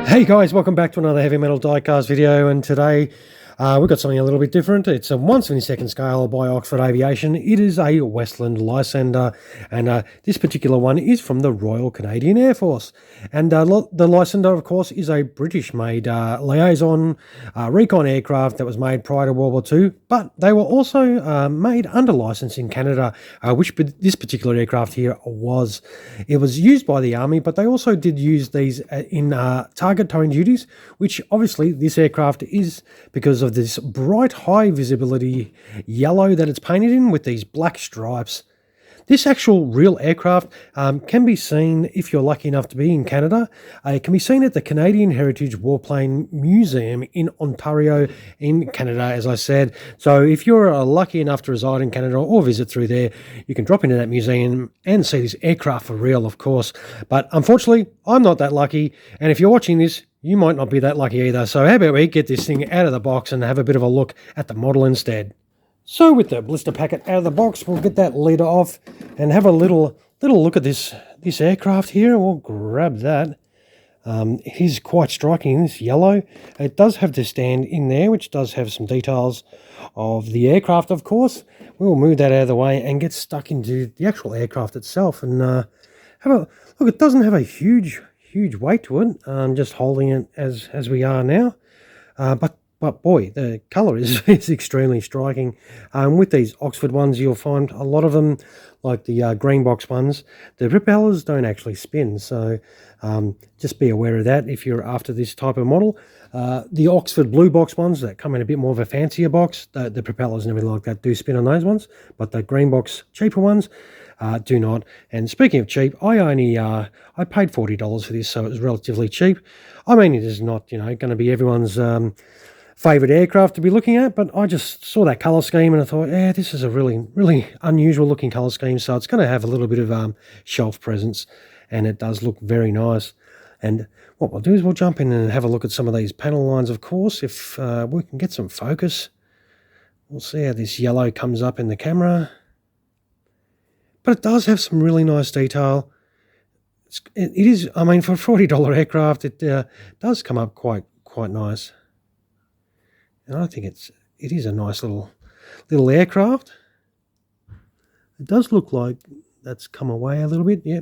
Hey guys, welcome back to another heavy metal diecast video, and today we've got something a little bit different. It's a 1/72 scale by Oxford Aviation. It is a Westland Lysander, and this particular one is from the Royal Canadian Air Force. And the Lysander, of course, is a British-made liaison recon aircraft that was made prior to World War II, but they were also made under license in Canada, which this particular aircraft here was. It was used by the Army, but they also did use these in target towing duties, which obviously this aircraft is because of this bright high visibility yellow that it's painted in with these black stripes. This actual real aircraft can be seen, if you're lucky enough to be in Canada, it can be seen at the Canadian Heritage Warplane Museum in Ontario in Canada, as I said. So if you're lucky enough to reside in Canada or visit through there, you can drop into that museum and see this aircraft for real, of course. But unfortunately, I'm not that lucky, and if you're watching this, you might not be that lucky either. So how about we get this thing out of the box and have a bit of a look at the model instead. So with the blister packet out of the box, we'll get that leader off and have a little look at this aircraft here. We'll grab that. It is quite striking, this yellow. It does have the stand in there, which does have some details of the aircraft, of course. We'll move that out of the way and get stuck into the actual aircraft itself. And have a look. It doesn't have a huge weight to it. Just holding it as we are now. But boy, the colour is extremely striking. With these Oxford ones, you'll find a lot of them, like the green box ones, the propellers don't actually spin. So just be aware of that if you're after this type of model. The Oxford blue box ones that come in a bit more of a fancier box, the propellers and everything like that do spin on those ones. But the green box cheaper ones do not. And speaking of cheap, I paid $40 for this, so it was relatively cheap. I mean, it is not, going to be everyone's favourite aircraft to be looking at, but I just saw that colour scheme and I thought, yeah, this is a really unusual looking colour scheme, so it's going to have a little bit of shelf presence, and it does look very nice. And what we'll do is we'll jump in and have a look at some of these panel lines, of course, if we can get some focus. We'll see how this yellow comes up in the camera. But it does have some really nice detail. It is, I mean, for a $40 aircraft, it does come up quite nice. And I think it is a nice little aircraft. It does look like that's come away a little bit. Yeah,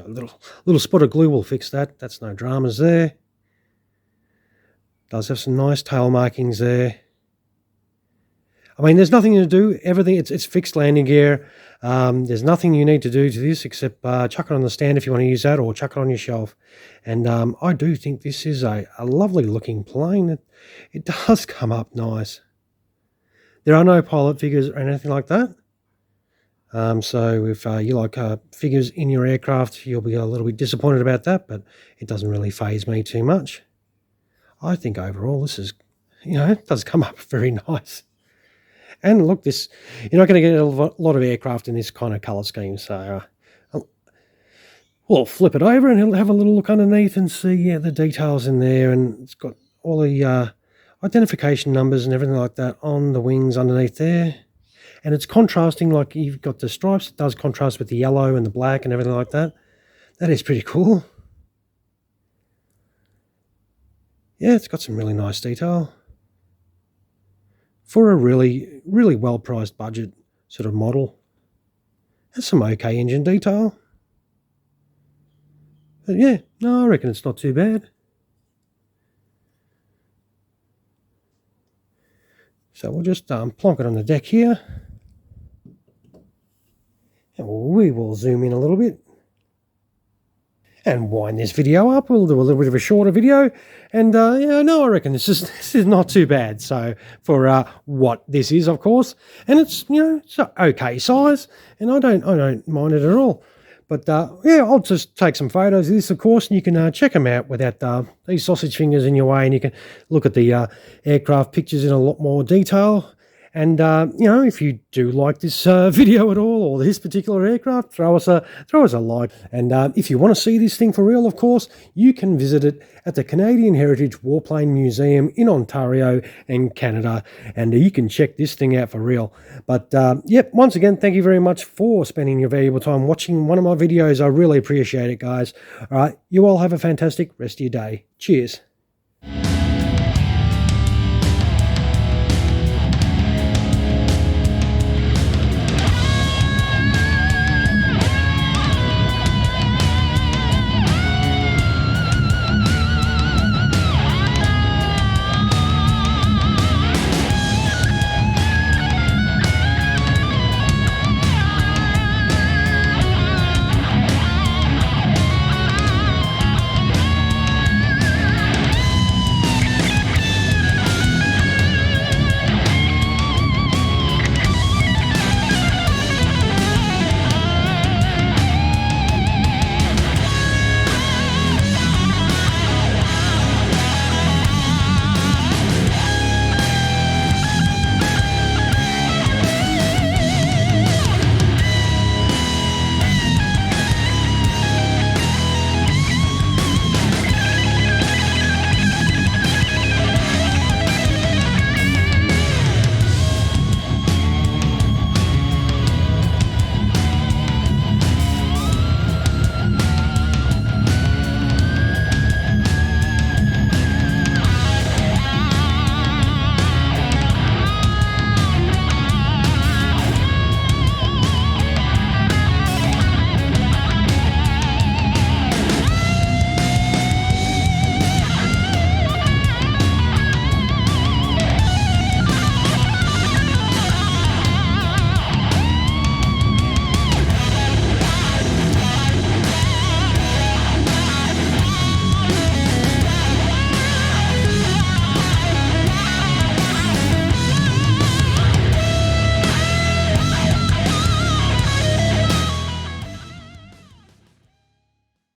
a little spot of glue will fix that. That's no dramas there. Does have some nice tail markings there. I mean, there's nothing to do. Everything, it's fixed landing gear. There's nothing you need to do to this except chuck it on the stand if you want to use that, or chuck it on your shelf. And I do think this is a lovely looking plane. It does come up nice. There are no pilot figures or anything like that. So if you like figures in your aircraft, you'll be a little bit disappointed about that, but it doesn't really faze me too much. I think overall this is, it does come up very nice. And look, you're not going to get a lot of aircraft in this kind of colour scheme. So we'll flip it over and it'll have a little look underneath and see the details in there. And it's got all the identification numbers and everything like that on the wings underneath there. And it's contrasting, like you've got the stripes. It does contrast with the yellow and the black and everything like that. That is pretty cool. Yeah, it's got some really nice detail. For a really well-priced budget sort of model. Has some okay engine detail. But yeah, no, I reckon it's not too bad. So we'll just plonk it on the deck here. And we will zoom in a little bit. And wind this video up. We'll do a little bit of a shorter video, and yeah, no, I reckon this is not too bad. So for what this is, of course, and it's it's an okay size, and I don't mind it at all. But yeah, I'll just take some photos of this, of course, and you can check them out without these sausage fingers in your way, and you can look at the aircraft pictures in a lot more detail. And, if you do like this video at all, or this particular aircraft, throw us a like. And if you want to see this thing for real, of course, you can visit it at the Canadian Heritage Warplane Museum in Ontario and Canada. And you can check this thing out for real. But, yep, once again, thank you very much for spending your valuable time watching one of my videos. I really appreciate it, guys. All right, you all have a fantastic rest of your day. Cheers.